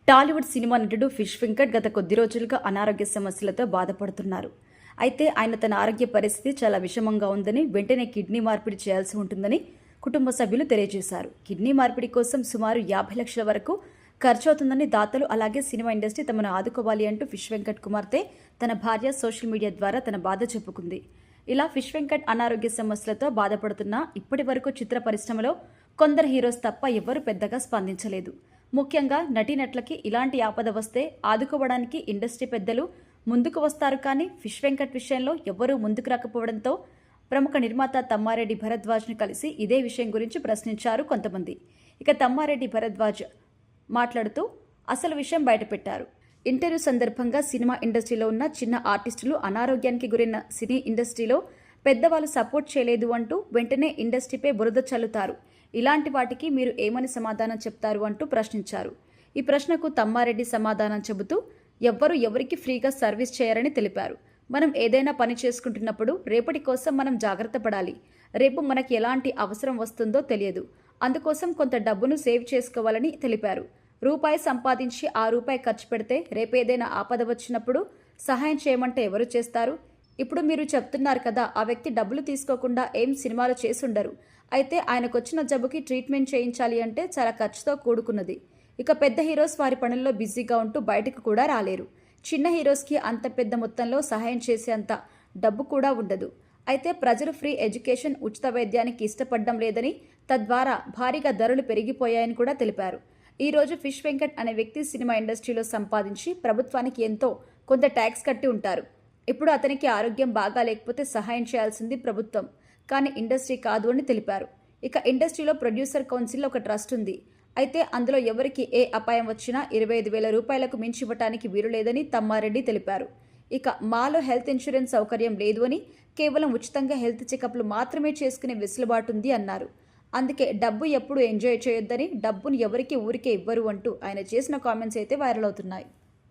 Tollywood cinema నటుడు fish Venkat గత కొద్ది రోజులుగా అనారోగ్య సమస్యలతో బాధపడుతున్నారు. అయితే ఆయన తన ఆరోగ్య పరిస్థితి చాలా విషమంగా ఉందని, వెంటనే కిడ్నీ మార్పిడి చేయాల్సి ఉంటుందని కుటుంబ సభ్యులు తెలియజేశారు. కిడ్నీ మార్పిడి కోసం సుమారు 50 లక్షల వరకు ఖర్చవుతుందని దాతలు అలాగే సినిమా ఇండస్ట్రీ తమను ఆదుకోవాలి అంటూ ఫిష్ వెంకట్ కుమార్తె తన భార్య సోషల్ మీడియా ద్వారా తన బాధ చెప్పుకుంది. ఇలా ఫిష్ వెంకట్ అనారోగ్య సమస్యలతో బాధపడుతున్నా ఇప్పటి వరకు చిత్ర పరిశ్రమలో కొందరు హీరోస్ తప్ప ఎవ్వరూ పెద్దగా స్పందించలేదు. ముఖ్యంగా నటీనటులకి ఇలాంటి ఆపద వస్తే ఆదుకోవడానికి ఇండస్ట్రీ పెద్దలు ముందుకు వస్తారు, కానీ ఫిష్ వెంకట్ విషయంలో ఎవ్వరూ ముందుకు రాకపోవడంతో ప్రముఖ నిర్మాత తమ్మారెడ్డి భరద్వాజ్ను కలిసి ఇదే విషయం గురించి ప్రశ్నించారు కొంతమంది. ఇక తమ్మారెడ్డి భరద్వాజ్ మాట్లాడుతూ అసలు విషయం బయటపెట్టారు. ఇంటర్వ్యూ సందర్భంగా సినిమా ఇండస్ట్రీలో ఉన్న చిన్న ఆర్టిస్టులు అనారోగ్యానికి గురైన సినీ ఇండస్ట్రీలో పెద్దవాళ్ళు సపోర్ట్ చేయలేదు అంటూ వెంటనే ఇండస్ట్రీపై బురద చల్లుతారు. ఇలాంటి వాటికి మీరు ఏమని సమాధానం చెప్తారు అంటూ ప్రశ్నించారు. ఈ ప్రశ్నకు తమ్మారెడ్డి సమాధానం చెబుతూ ఎవ్వరూ ఎవరికి ఫ్రీగా సర్వీస్ చేయరని తెలిపారు. మనం ఏదైనా పని చేసుకుంటున్నప్పుడు రేపటి కోసం మనం జాగ్రత్త పడాలి. రేపు మనకి ఎలాంటి అవసరం వస్తుందో తెలియదు. అందుకోసం కొంత డబ్బును సేవ్ చేసుకోవాలని తెలిపారు. రూపాయి సంపాదించి ఆ రూపాయి ఖర్చు పెడితే రేపేదైనా ఆపద వచ్చినప్పుడు సహాయం చేయమంటే ఎవరు చేస్తారు? ఇప్పుడు మీరు చెప్తున్నారు కదా, ఆ వ్యక్తి డబ్బులు తీసుకోకుండా ఏం సినిమాలు చేసుండరు. అయితే ఆయనకొచ్చిన జబ్బుకి ట్రీట్మెంట్ చేయించాలి అంటే చాలా ఖర్చుతో కూడుకున్నది. ఇక పెద్ద హీరోస్ వారి పనుల్లో బిజీగా ఉంటూ బయటకు కూడా రాలేరు. చిన్న హీరోస్కి అంత పెద్ద మొత్తంలో సహాయం చేసేంత డబ్బు కూడా ఉండదు. అయితే ప్రజలు ఫ్రీ ఎడ్యుకేషన్, ఉచిత వైద్యానికి ఇష్టపడడం లేదని, తద్వారా భారీగా ధరలు పెరిగిపోయాయని కూడా తెలిపారు. ఈరోజు ఫిష్ వెంకట్ అనే వ్యక్తి సినిమా ఇండస్ట్రీలో సంపాదించి ప్రభుత్వానికి ఎంతో కొంత ట్యాక్స్ కట్టి ఉంటారు. ఇప్పుడు అతనికి ఆరోగ్యం బాగా లేకపోతే సహాయం చేయాల్సింది ప్రభుత్వం, కానీ ఇండస్ట్రీ కాదు అని తెలిపారు. ఇక ఇండస్ట్రీలో ప్రొడ్యూసర్ కౌన్సిల్ ఒక ట్రస్ట్ ఉంది. అయితే అందులో ఎవరికి ఏ అపాయం వచ్చినా 25,000 రూపాయలకు మించి ఇవ్వటానికి వీలు లేదని తమ్మారెడ్డి తెలిపారు. ఇక మాలో హెల్త్ ఇన్సూరెన్స్ సౌకర్యం లేదు అని, కేవలం ఉచితంగా హెల్త్ చెకప్లు మాత్రమే చేసుకునే వెసులుబాటు ఉంది అన్నారు. అందుకే డబ్బు ఎప్పుడు ఎంజాయ్ చేయొద్దని, డబ్బును ఎవరికి ఊరికే ఇవ్వరు అంటూ ఆయన చేసిన కామెంట్స్ అయితే వైరల్ అవుతున్నాయి.